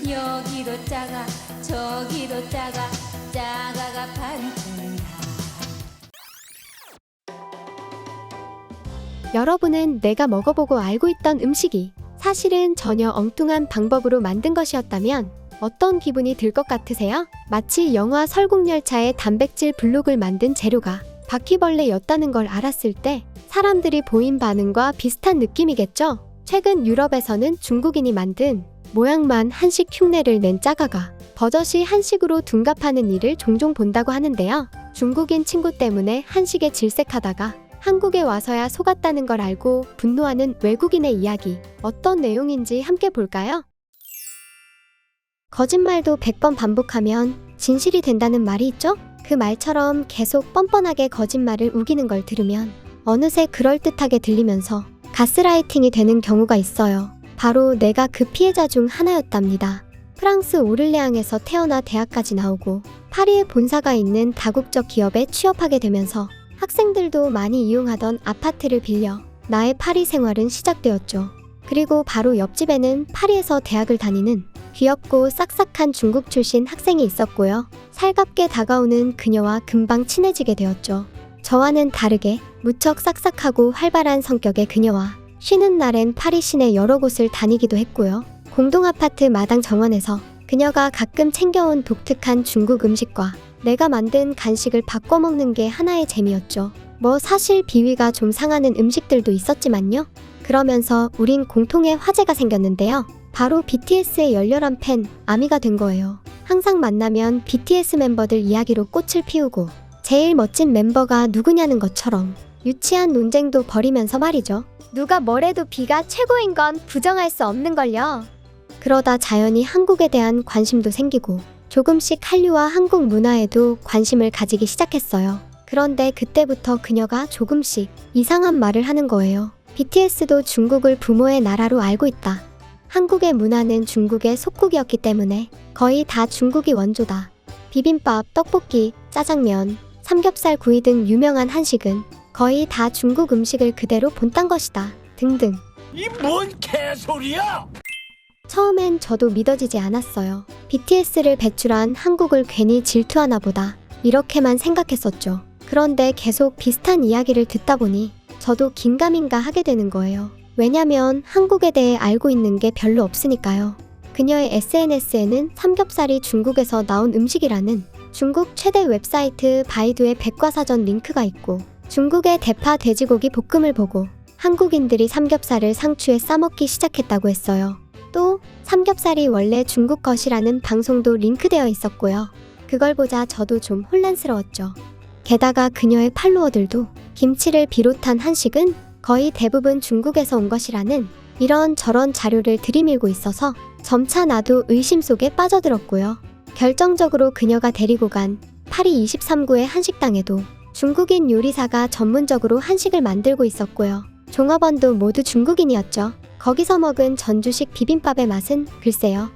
여기도 작아 저기도 작아 작아가 반짝인다. 여러분은 내가 먹어보고 알고 있던 음식이 사실은 전혀 엉뚱한 방법으로 만든 것이었다면 어떤 기분이 들 것 같으세요? 마치 영화 설국열차의 단백질 블록을 만든 재료가 바퀴벌레였다는 걸 알았을 때 사람들이 보인 반응과 비슷한 느낌이겠죠? 최근 유럽에서는 중국인이 만든 모양만 한식 흉내를 낸 짜가가 버젓이 한식으로 둔갑하는 일을 종종 본다고 하는데요. 중국인 친구 때문에 한식에 질색하다가 한국에 와서야 속았다는 걸 알고 분노하는 외국인의 이야기, 어떤 내용인지 함께 볼까요? 거짓말도 100번 반복하면 진실이 된다는 말이 있죠? 그 말처럼 계속 뻔뻔하게 거짓말을 우기는 걸 들으면 어느새 그럴듯하게 들리면서 가스라이팅이 되는 경우가 있어요. 바로 내가 그 피해자 중 하나였답니다. 프랑스 오를레앙에서 태어나 대학까지 나오고 파리에 본사가 있는 다국적 기업에 취업하게 되면서 학생들도 많이 이용하던 아파트를 빌려 나의 파리 생활은 시작되었죠. 그리고 바로 옆집에는 파리에서 대학을 다니는 귀엽고 싹싹한 중국 출신 학생이 있었고요. 살갑게 다가오는 그녀와 금방 친해지게 되었죠. 저와는 다르게 무척 싹싹하고 활발한 성격의 그녀와 쉬는 날엔 파리 시내 여러 곳을 다니기도 했고요. 공동 아파트 마당 정원에서 그녀가 가끔 챙겨온 독특한 중국 음식과 내가 만든 간식을 바꿔 먹는 게 하나의 재미였죠. 뭐 사실 비위가 좀 상하는 음식들도 있었지만요. 그러면서 우린 공통의 화제가 생겼는데요. 바로 BTS의 열렬한 팬, 아미가 된 거예요. 항상 만나면 BTS 멤버들 이야기로 꽃을 피우고 제일 멋진 멤버가 누구냐는 것처럼 유치한 논쟁도 벌이면서 말이죠. 누가 뭐래도 B가 최고인 건 부정할 수 없는걸요. 그러다 자연히 한국에 대한 관심도 생기고 조금씩 한류와 한국 문화에도 관심을 가지기 시작했어요. 그런데 그때부터 그녀가 조금씩 이상한 말을 하는 거예요. BTS도 중국을 부모의 나라로 알고 있다. 한국의 문화는 중국의 속국이었기 때문에 거의 다 중국이 원조다. 비빔밥, 떡볶이, 짜장면, 삼겹살 구이 등 유명한 한식은 거의 다 중국 음식을 그대로 본딴 것이다. 등등. 이 뭔 개소리야! 처음엔 저도 믿어지지 않았어요. BTS를 배출한 한국을 괜히 질투하나 보다. 이렇게만 생각했었죠. 그런데 계속 비슷한 이야기를 듣다 보니 저도 긴가민가 하게 되는 거예요. 왜냐면 한국에 대해 알고 있는 게 별로 없으니까요. 그녀의 SNS에는 삼겹살이 중국에서 나온 음식이라는 중국 최대 웹사이트 바이두의 백과사전 링크가 있고 중국의 대파 돼지고기 볶음을 보고 한국인들이 삼겹살을 상추에 싸먹기 시작했다고 했어요. 또 삼겹살이 원래 중국 것이라는 방송도 링크되어 있었고요. 그걸 보자 저도 좀 혼란스러웠죠. 게다가 그녀의 팔로워들도 김치를 비롯한 한식은 거의 대부분 중국에서 온 것이라는 이런저런 자료를 들이밀고 있어서 점차 나도 의심 속에 빠져들었고요. 결정적으로 그녀가 데리고 간 파리 23구의 한식당에도 중국인 요리사가 전문적으로 한식을 만들고 있었고요. 종업원도 모두 중국인이었죠. 거기서 먹은 전주식 비빔밥의 맛은 글쎄요.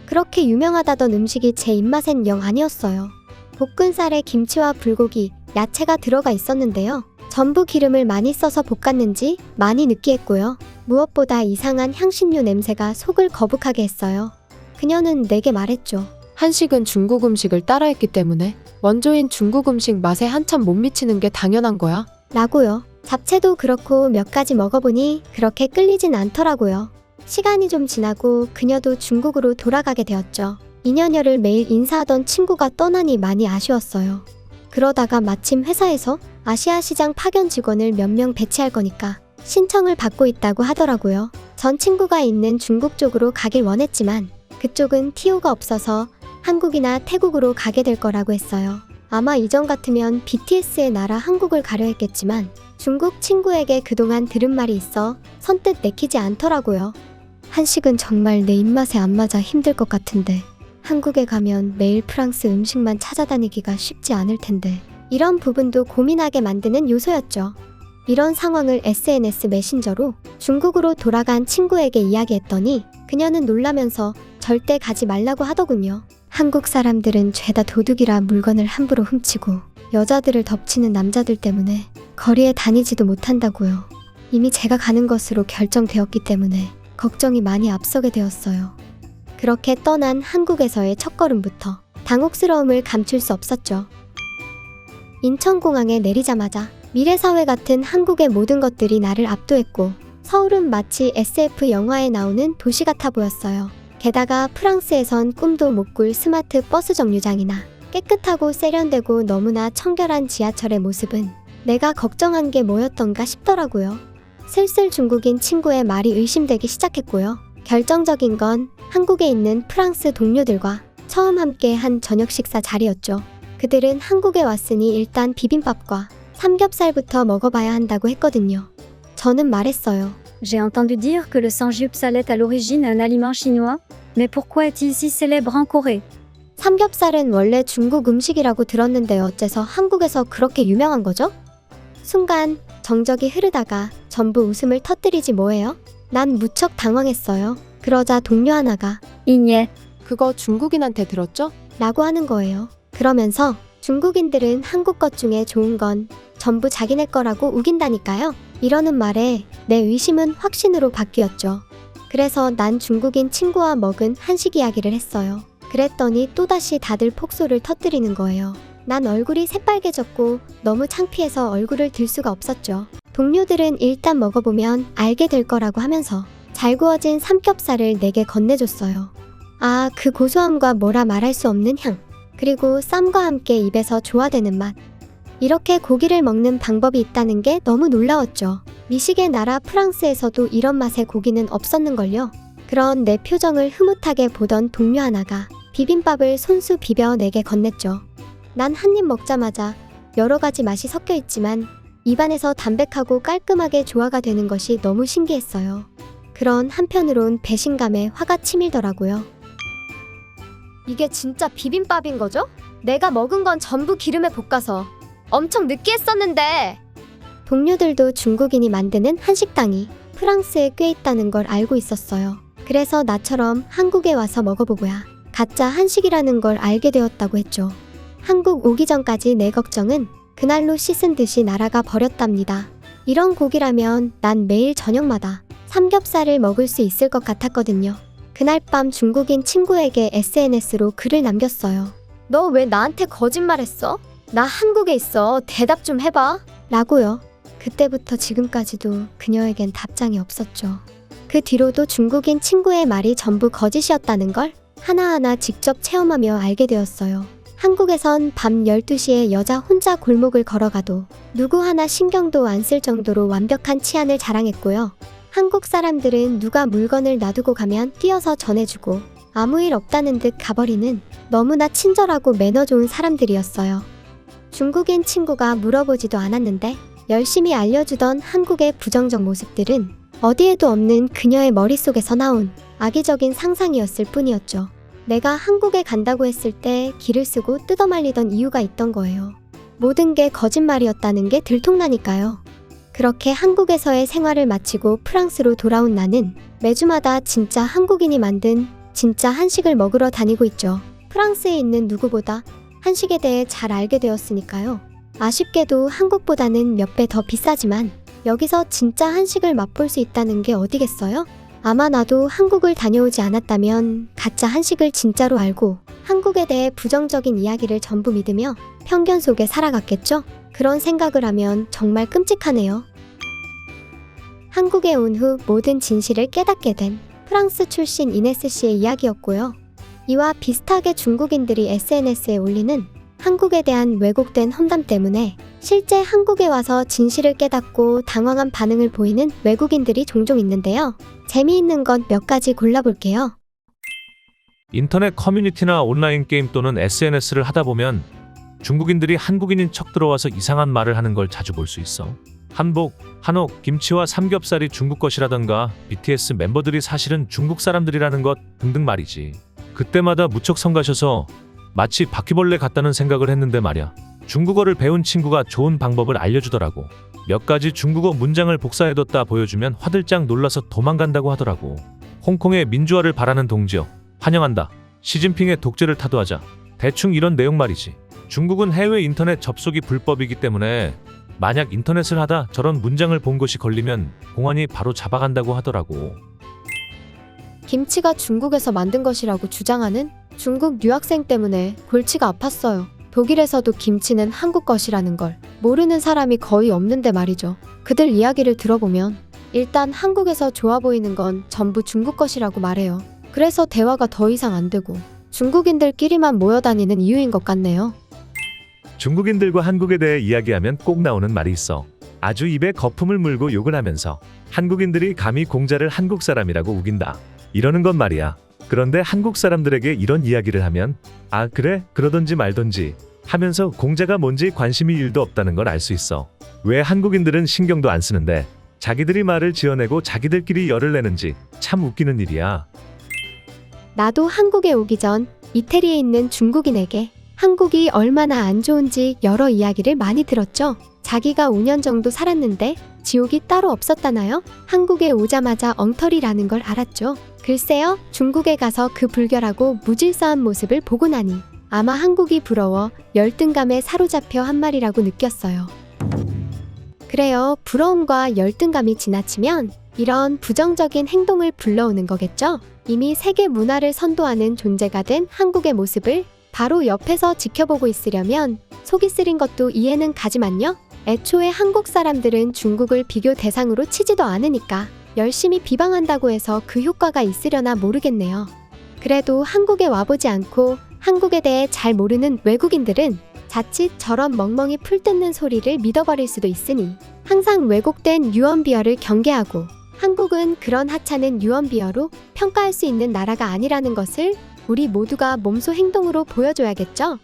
그렇게 유명하다던 음식이 제 입맛엔 영 아니었어요. 볶은 쌀에 김치와 불고기, 야채가 들어가 있었는데요. 전부 기름을 많이 써서 볶았는지 많이 느끼했고요. 무엇보다 이상한 향신료 냄새가 속을 거북하게 했어요. 그녀는 내게 말했죠. 한식은 중국 음식을 따라했기 때문에 원조인 중국 음식 맛에 한참 못 미치는 게 당연한 거야. 라고요. 잡채도 그렇고 몇 가지 먹어보니 그렇게 끌리진 않더라고요. 시간이 좀 지나고 그녀도 중국으로 돌아가게 되었죠. 2년여를 매일 인사하던 친구가 떠나니 많이 아쉬웠어요. 그러다가 마침 회사에서 아시아 시장 파견 직원을 몇 명 배치할 거니까 신청을 받고 있다고 하더라고요. 전 친구가 있는 중국 쪽으로 가길 원했지만 그쪽은 TO가 없어서 한국이나 태국으로 가게 될 거라고 했어요. 아마 이전 같으면 BTS의 나라 한국을 가려 했겠지만 중국 친구에게 그동안 들은 말이 있어 선뜻 내키지 않더라고요. 한식은 정말 내 입맛에 안 맞아 힘들 것 같은데 한국에 가면 매일 프랑스 음식만 찾아다니기가 쉽지 않을 텐데 이런 부분도 고민하게 만드는 요소였죠. 이런 상황을 SNS 메신저로 중국으로 돌아간 친구에게 이야기했더니 그녀는 놀라면서 절대 가지 말라고 하더군요. 한국 사람들은 죄다 도둑이라 물건을 함부로 훔치고 여자들을 덮치는 남자들 때문에 거리에 다니지도 못한다고요. 이미 제가 가는 것으로 결정되었기 때문에 걱정이 많이 앞서게 되었어요. 그렇게 떠난 한국에서의 첫걸음부터 당혹스러움을 감출 수 없었죠. 인천공항에 내리자마자 미래사회 같은 한국의 모든 것들이 나를 압도했고 서울은 마치 SF 영화에 나오는 도시 같아 보였어요. 게다가 프랑스에선 꿈도 못 꿀 스마트 버스 정류장이나 깨끗하고 세련되고 너무나 청결한 지하철의 모습은 내가 걱정한 게 뭐였던가 싶더라고요. 슬슬 중국인 친구의 말이 의심되기 시작했고요. 결정적인 건 한국에 있는 프랑스 동료들과 처음 함께 한 저녁 식사 자리였죠. 그들은 한국에 왔으니 일단 비빔밥과 삼겹살부터 먹어봐야 한다고 했거든요. 저는 말했어요. J'ai entendu dire que le samgyeopsal est à l'origine un aliment chinois, mais pourquoi est-il si célèbre en Corée? 삼겹살은 원래 중국 음식이라고 들었는데 어째서 한국에서 그렇게 유명한 거죠? 순간 정적이 흐르다가 전부 웃음을 터뜨리지 뭐예요? 난 무척 당황했어요. 그러자 동료 하나가 Igné. 그거 중국인한테 들었죠? 라고 하는 거예요. 그러면서 중국인들은 한국 것 중에 좋은 건 전부 자기네 거라고 우긴다니까요. 이러는 말에 내 의심은 확신으로 바뀌었죠. 그래서 난 중국인 친구와 먹은 한식 이야기를 했어요. 그랬더니 또다시 다들 폭소를 터뜨리는 거예요. 난 얼굴이 새빨개졌고 너무 창피해서 얼굴을 들 수가 없었죠. 동료들은 일단 먹어보면 알게 될 거라고 하면서 잘 구워진 삼겹살을 내게 건네줬어요. 아, 그 고소함과 뭐라 말할 수 없는 향. 그리고 쌈과 함께 입에서 조화되는 맛. 이렇게 고기를 먹는 방법이 있다는 게 너무 놀라웠죠. 미식의 나라 프랑스에서도 이런 맛의 고기는 없었는걸요. 그런 내 표정을 흐뭇하게 보던 동료 하나가 비빔밥을 손수 비벼 내게 건넸죠. 난 한 입 먹자마자 여러 가지 맛이 섞여 있지만 입안에서 담백하고 깔끔하게 조화가 되는 것이 너무 신기했어요. 그런 한편으론 배신감에 화가 치밀더라고요. 이게 진짜 비빔밥인 거죠? 내가 먹은 건 전부 기름에 볶아서 엄청 느끼했었는데. 동료들도 중국인이 만드는 한식당이 프랑스에 꽤 있다는 걸 알고 있었어요. 그래서 나처럼 한국에 와서 먹어보고야 가짜 한식이라는 걸 알게 되었다고 했죠. 한국 오기 전까지 내 걱정은 그날로 씻은 듯이 날아가 버렸답니다. 이런 고기라면 난 매일 저녁마다 삼겹살을 먹을 수 있을 것 같았거든요. 그날 밤 중국인 친구에게 SNS로 글을 남겼어요. 너 왜 나한테 거짓말했어? 나 한국에 있어. 대답 좀 해봐. 라고요. 그때부터 지금까지도 그녀에겐 답장이 없었죠. 그 뒤로도 중국인 친구의 말이 전부 거짓이었다는 걸 하나하나 직접 체험하며 알게 되었어요. 한국에선 밤 12시에 여자 혼자 골목을 걸어가도 누구 하나 신경도 안 쓸 정도로 완벽한 치안을 자랑했고요. 한국 사람들은 누가 물건을 놔두고 가면 뛰어서 전해주고 아무 일 없다는 듯 가버리는 너무나 친절하고 매너 좋은 사람들이었어요. 중국인 친구가 물어보지도 않았는데 열심히 알려주던 한국의 부정적 모습들은 어디에도 없는 그녀의 머릿속에서 나온 악의적인 상상이었을 뿐이었죠. 내가 한국에 간다고 했을 때 기를 쓰고 뜯어말리던 이유가 있던 거예요. 모든 게 거짓말이었다는 게 들통나니까요. 그렇게 한국에서의 생활을 마치고 프랑스로 돌아온 나는 매주마다 진짜 한국인이 만든 진짜 한식을 먹으러 다니고 있죠. 프랑스에 있는 누구보다 한식에 대해 잘 알게 되었으니까요. 아쉽게도 한국보다는 몇 배 더 비싸지만 여기서 진짜 한식을 맛볼 수 있다는 게 어디겠어요? 아마 나도 한국을 다녀오지 않았다면 가짜 한식을 진짜로 알고 한국에 대해 부정적인 이야기를 전부 믿으며 편견 속에 살아갔겠죠? 그런 생각을 하면 정말 끔찍하네요. 한국에 온 후 모든 진실을 깨닫게 된 프랑스 출신 이네스 씨의 이야기였고요. 이와 비슷하게 중국인들이 SNS에 올리는 한국에 대한 왜곡된 험담 때문에 실제 한국에 와서 진실을 깨닫고 당황한 반응을 보이는 외국인들이 종종 있는데요. 재미있는 것 몇 가지 골라볼게요. 인터넷 커뮤니티나 온라인 게임 또는 SNS를 하다 보면 중국인들이 한국인인 척 들어와서 이상한 말을 하는 걸 자주 볼 수 있어. 한복, 한옥, 김치와 삼겹살이 중국 것이라던가 BTS 멤버들이 사실은 중국 사람들이라는 것 등등 말이지. 그때마다 무척 성가셔서 마치 바퀴벌레 같다는 생각을 했는데 말야. 중국어를 배운 친구가 좋은 방법을 알려주더라고. 몇 가지 중국어 문장을 복사해뒀다 보여주면 화들짝 놀라서 도망간다고 하더라고. 홍콩의 민주화를 바라는 동지여, 환영한다. 시진핑의 독재를 타도하자. 대충 이런 내용 말이지. 중국은 해외 인터넷 접속이 불법이기 때문에 만약 인터넷을 하다 저런 문장을 본 것이 걸리면 공안이 바로 잡아간다고 하더라고. 김치가 중국에서 만든 것이라고 주장하는 중국 유학생 때문에 골치가 아팠어요. 독일에서도 김치는 한국 것이라는 걸 모르는 사람이 거의 없는데 말이죠. 그들 이야기를 들어보면 일단 한국에서 좋아 보이는 건 전부 중국 것이라고 말해요. 그래서 대화가 더 이상 안 되고 중국인들끼리만 모여 다니는 이유인 것 같네요. 중국인들과 한국에 대해 이야기하면 꼭 나오는 말이 있어. 아주 입에 거품을 물고 욕을 하면서 한국인들이 감히 공자를 한국 사람이라고 우긴다. 이러는 건 말이야. 그런데 한국 사람들에게 이런 이야기를 하면 아 그래? 그러던지 말던지 하면서 공자가 뭔지 관심이 1도 없다는 걸 알 수 있어. 왜 한국인들은 신경도 안 쓰는데 자기들이 말을 지어내고 자기들끼리 열을 내는지 참 웃기는 일이야. 나도 한국에 오기 전 이태리에 있는 중국인에게 한국이 얼마나 안 좋은지 여러 이야기를 많이 들었죠. 자기가 5년 정도 살았는데 지옥이 따로 없었다나요? 한국에 오자마자 엉터리라는 걸 알았죠. 글쎄요, 중국에 가서 그 불결하고 무질서한 모습을 보고 나니 아마 한국이 부러워 열등감에 사로잡혀 한 말이라고 느꼈어요. 그래요, 부러움과 열등감이 지나치면 이런 부정적인 행동을 불러오는 거겠죠? 이미 세계 문화를 선도하는 존재가 된 한국의 모습을 바로 옆에서 지켜보고 있으려면 속이 쓰린 것도 이해는 가지만요. 애초에 한국 사람들은 중국을 비교 대상으로 치지도 않으니까 열심히 비방한다고 해서 그 효과가 있으려나 모르겠네요. 그래도 한국에 와보지 않고 한국에 대해 잘 모르는 외국인들은 자칫 저런 멍멍이 풀 뜯는 소리를 믿어버릴 수도 있으니 항상 왜곡된 유언비어를 경계하고 한국은 그런 하찮은 유언비어로 평가할 수 있는 나라가 아니라는 것을 우리 모두가 몸소 행동으로 보여줘야겠죠?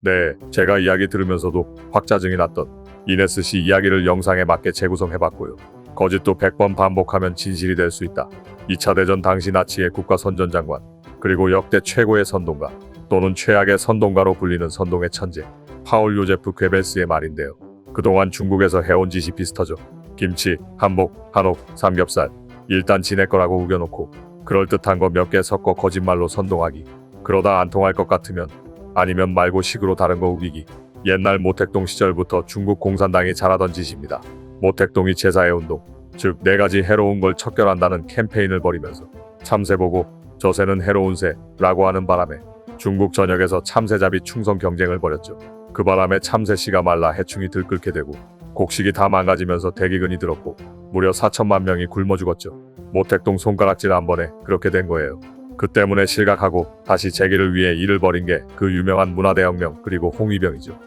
네, 제가 이야기 들으면서도 확 짜증이 났던 이네스 씨 이야기를 영상에 맞게 재구성해봤고요. 거짓도 100번 반복하면 진실이 될 수 있다. 2차 대전 당시 나치의 국가선전장관, 그리고 역대 최고의 선동가 또는 최악의 선동가로 불리는 선동의 천재 파울 요제프 괴벨스의 말인데요. 그동안 중국에서 해온 짓이 비슷하죠. 김치, 한복, 한옥, 삼겹살 일단 지네 거라고 우겨놓고 그럴듯한 거 몇 개 섞어 거짓말로 선동하기. 그러다 안 통할 것 같으면 아니면 말고 식으로 다른 거 우기기. 옛날 모택동 시절부터 중국 공산당이 잘하던 짓입니다. 모택동이 제사의 운동, 즉 4가지 해로운 걸 척결한다는 캠페인을 벌이면서 참새보고 저새는 해로운 새라고 하는 바람에 중국 전역에서 참새잡이 충성 경쟁을 벌였죠. 그 바람에 참새씨가 말라 해충이 들끓게 되고 곡식이 다 망가지면서 대기근이 들었고 무려 4천만 명이 굶어 죽었죠. 모택동 손가락질 한 번에 그렇게 된 거예요. 그 때문에 실각하고 다시 재기를 위해 일을 벌인 게 그 유명한 문화대혁명 그리고 홍위병이죠.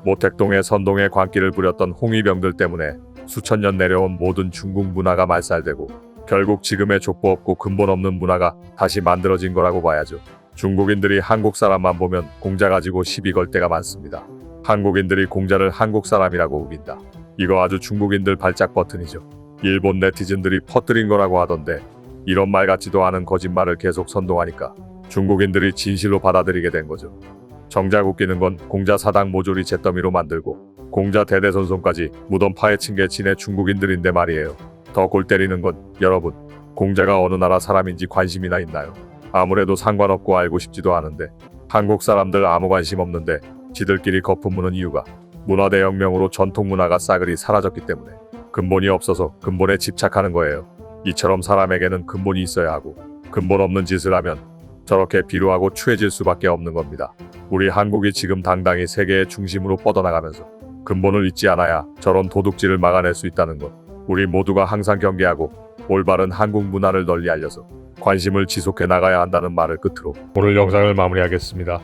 모택동의 선동에 광기를 부렸던 홍위병들 때문에 수천 년 내려온 모든 중국 문화가 말살되고 결국 지금의 족보 없고 근본 없는 문화가 다시 만들어진 거라고 봐야죠. 중국인들이 한국 사람만 보면 공자 가지고 시비 걸 때가 많습니다. 한국인들이 공자를 한국 사람이라고 우긴다. 이거 아주 중국인들 발작 버튼이죠. 일본 네티즌들이 퍼뜨린 거라고 하던데 이런 말 같지도 않은 거짓말을 계속 선동하니까 중국인들이 진실로 받아들이게 된 거죠. 정작 웃기는 건 공자 사당 모조리 잿더미로 만들고 공자 대대손손까지 무덤 파헤친 게 지네 중국인들인데 말이에요. 더 골 때리는 건 여러분, 공자가 어느 나라 사람인지 관심이나 있나요? 아무래도 상관없고 알고 싶지도 않은데 한국 사람들 아무 관심 없는데 지들끼리 거품 무는 이유가 문화대혁명으로 전통문화가 싸그리 사라졌기 때문에 근본이 없어서 근본에 집착하는 거예요. 이처럼 사람에게는 근본이 있어야 하고 근본 없는 짓을 하면 저렇게 비루하고 추해질 수밖에 없는 겁니다. 우리 한국이 지금 당당히 세계의 중심으로 뻗어나가면서 근본을 잊지 않아야 저런 도둑질을 막아낼 수 있다는 것, 우리 모두가 항상 경계하고 올바른 한국 문화를 널리 알려서 관심을 지속해 나가야 한다는 말을 끝으로 오늘 영상을 마무리하겠습니다.